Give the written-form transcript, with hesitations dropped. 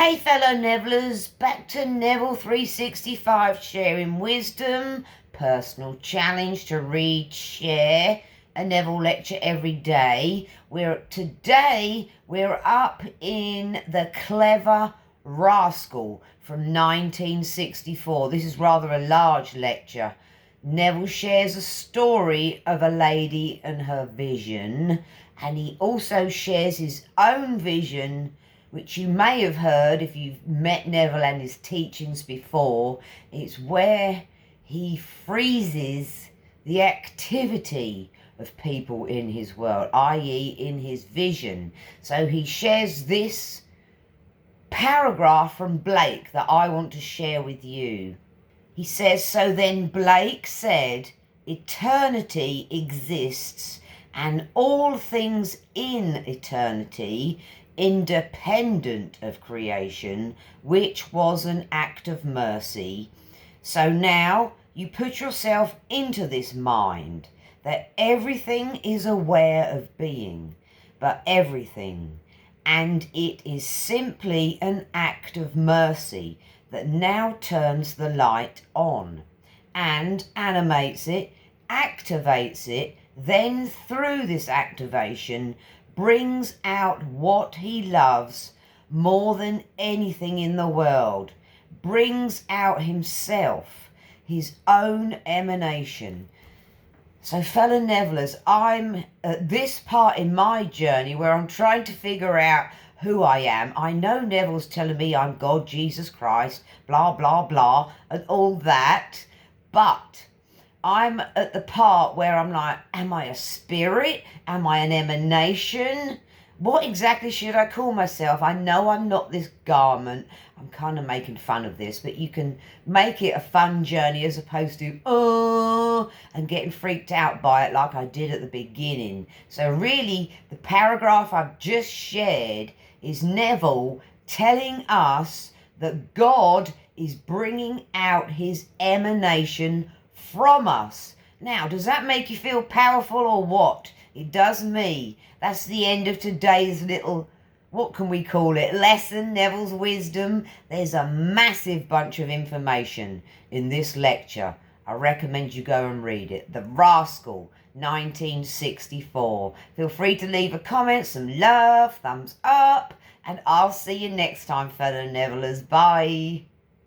Hey fellow Nevillers, back to Neville 365, sharing wisdom, personal challenge to read, share a Neville lecture every day. Today we're up in the clever RASCAL from 1964. This is rather a large lecture. Neville shares a story of a lady and her vision, and he also shares his own vision, which you may have heard if you've met Neville and his teachings before. It's where he freezes the activity of people in his world, i.e. in his vision. So he shares this paragraph from Blake that I want to share with you. He says, "So then Blake said, eternity exists, and all things in eternity, independent of creation, which was an act of mercy. So now you put yourself into this mind, that everything is aware of being, but everything, and it is simply an act of mercy that now turns the light on, and animates it, activates it, then through this activation brings out what he loves more than anything in the world, brings out himself, his own emanation." So fellow Nevillers, I'm at this part in my journey where I'm trying to figure out who I am. I know Neville's telling me I'm God, Jesus Christ, blah, blah, blah, and all that, but I'm at the part where I'm like, am I a spirit? Am I an emanation? What exactly should I call myself? I know I'm not this garment. I'm kind of making fun of this, but you can make it a fun journey as opposed to, and getting freaked out by it like I did at the beginning. So really, the paragraph I've just shared is Neville telling us that God is bringing out his emanation from us. Now, does that make you feel powerful or what? It does me. That's the end of today's little, what can we call it, lesson, Neville's wisdom. There's a massive bunch of information in this lecture. I recommend you go and read it. The RASCAL, 1964. Feel free to leave a comment, some love, thumbs up, and I'll see you next time, fellow Nevillers. Bye.